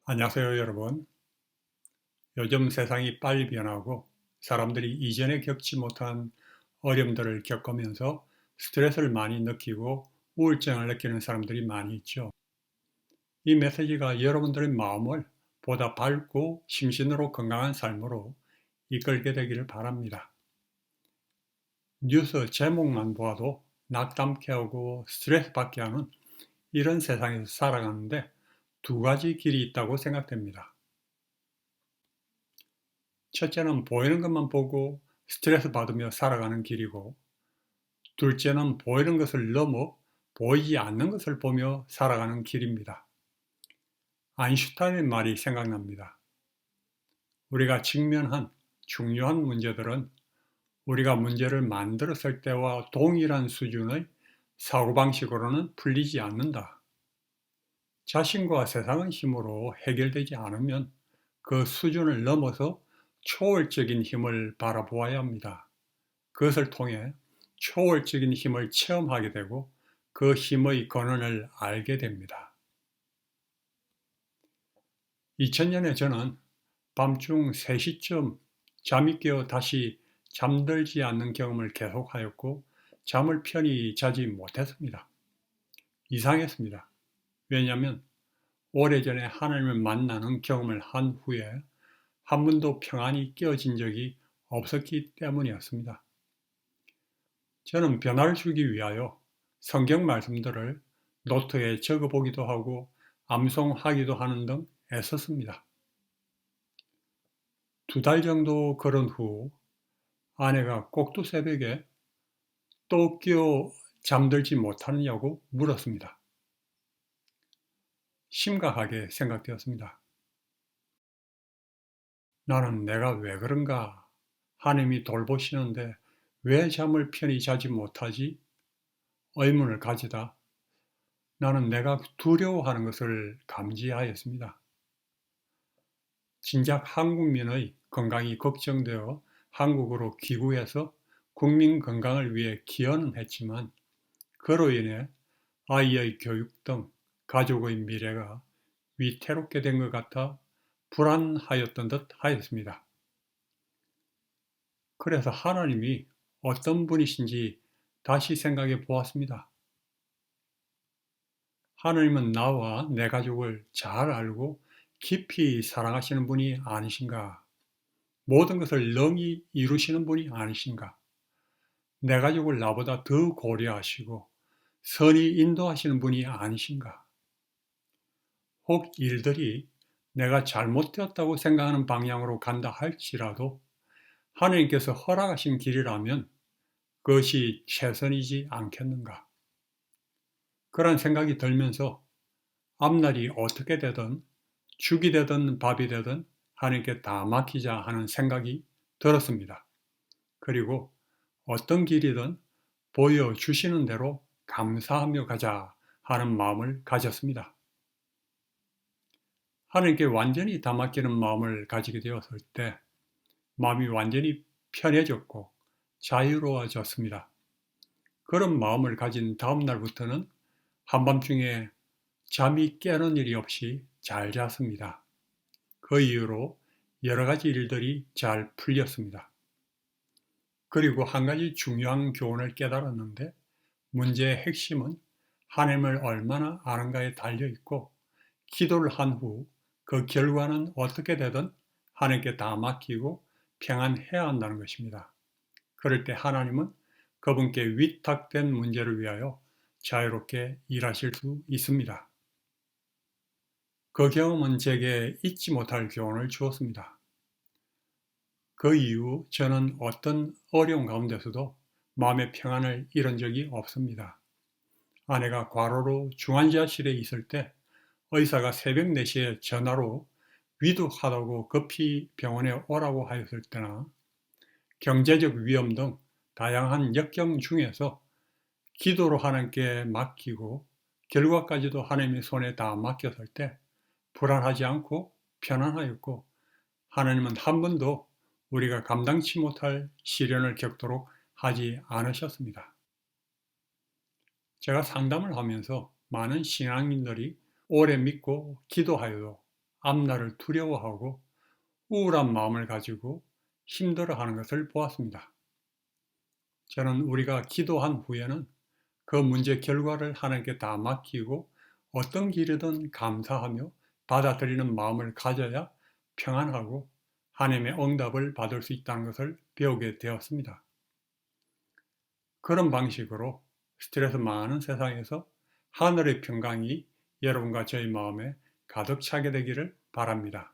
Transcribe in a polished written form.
안녕하세요, 여러분. 요즘 세상이 빨리 변하고 사람들이 이전에 겪지 못한 어려움들을 겪으면서 스트레스를 많이 느끼고 우울증을 느끼는 사람들이 많이 있죠. 이 메시지가 여러분들의 마음을 보다 밝고 심신으로 건강한 삶으로 이끌게 되기를 바랍니다. 뉴스 제목만 보아도 낙담케 하고 스트레스 받게 하는 이런 세상에서 살아가는데 두 가지 길이 있다고 생각됩니다. 첫째는 보이는 것만 보고 스트레스 받으며 살아가는 길이고, 둘째는 보이는 것을 넘어 보이지 않는 것을 보며 살아가는 길입니다. 아인슈타인의 말이 생각납니다. 우리가 직면한 중요한 문제들은 우리가 문제를 만들었을 때와 동일한 수준의 사고방식으로는 풀리지 않는다. 자신과 세상의 힘으로 해결되지 않으면 그 수준을 넘어서 초월적인 힘을 바라보아야 합니다. 그것을 통해 초월적인 힘을 체험하게 되고 그 힘의 근원을 알게 됩니다. 2000년에 저는 밤중 3시쯤 잠이 깨어 다시 잠들지 않는 경험을 계속하였고 잠을 편히 자지 못했습니다. 이상했습니다. 왜냐하면 오래전에 하나님을 만나는 경험을 한 후에 한 번도 평안히 깨어진 적이 없었기 때문이었습니다. 저는 변화를 주기 위하여 성경 말씀들을 노트에 적어보기도 하고 암송하기도 하는 등 애썼습니다. 2달 정도 걸은 후 아내가 꼭두 새벽에 또 깨어 잠들지 못하느냐고 물었습니다. 심각하게 생각되었습니다. 나는 내가 왜 그런가? 하나님이 돌보시는데 왜 잠을 편히 자지 못하지? 의문을 가지다 나는 내가 두려워하는 것을 감지하였습니다. 진작 한국민의 건강이 걱정되어 한국으로 귀국해서 국민 건강을 위해 기여는 했지만 그로 인해 아이의 교육 등 가족의 미래가 위태롭게 된 것 같아 불안하였던 듯 하였습니다. 그래서 하나님이 어떤 분이신지 다시 생각해 보았습니다. 하나님은 나와 내 가족을 잘 알고 깊이 사랑하시는 분이 아니신가? 모든 것을 능히 이루시는 분이 아니신가? 내 가족을 나보다 더 고려하시고 선히 인도하시는 분이 아니신가? 혹 일들이 내가 잘못되었다고 생각하는 방향으로 간다 할지라도 하나님께서 허락하신 길이라면 그것이 최선이지 않겠는가? 그런 생각이 들면서 앞날이 어떻게 되든 죽이 되든 밥이 되든 하나님께 다 맡기자 하는 생각이 들었습니다. 그리고 어떤 길이든 보여주시는 대로 감사하며 가자 하는 마음을 가졌습니다. 하나님께 완전히 다 맡기는 마음을 가지게 되었을 때 마음이 완전히 편해졌고 자유로워졌습니다. 그런 마음을 가진 다음 날부터는 한밤중에 잠이 깨는 일이 없이 잘 잤습니다. 그 이후로 여러 가지 일들이 잘 풀렸습니다. 그리고 한 가지 중요한 교훈을 깨달았는데 문제의 핵심은 하나님을 얼마나 아는가에 달려 있고 기도를 한 후 그 결과는 어떻게 되든 하나님께 다 맡기고 평안해야 한다는 것입니다. 그럴 때 하나님은 그분께 위탁된 문제를 위하여 자유롭게 일하실 수 있습니다. 그 경험은 제게 잊지 못할 교훈을 주었습니다. 그 이후 저는 어떤 어려운 가운데서도 마음의 평안을 잃은 적이 없습니다. 아내가 과로로 중환자실에 있을 때 의사가 새벽 4시에 전화로 위독하다고 급히 병원에 오라고 하였을 때나 경제적 위험 등 다양한 역경 중에서 기도로 하나님께 맡기고 결과까지도 하나님의 손에 다 맡겼을 때 불안하지 않고 편안하였고 하나님은 한 번도 우리가 감당치 못할 시련을 겪도록 하지 않으셨습니다. 제가 상담을 하면서 많은 신앙인들이 오래 믿고 기도하여도 앞날을 두려워하고 우울한 마음을 가지고 힘들어하는 것을 보았습니다. 저는 우리가 기도한 후에는 그 문제 결과를 하나님께 다 맡기고 어떤 길이든 감사하며 받아들이는 마음을 가져야 평안하고 하나님의 응답을 받을 수 있다는 것을 배우게 되었습니다. 그런 방식으로 스트레스 많은 세상에서 하늘의 평강이 여러분과 저희 마음에 가득 차게 되기를 바랍니다.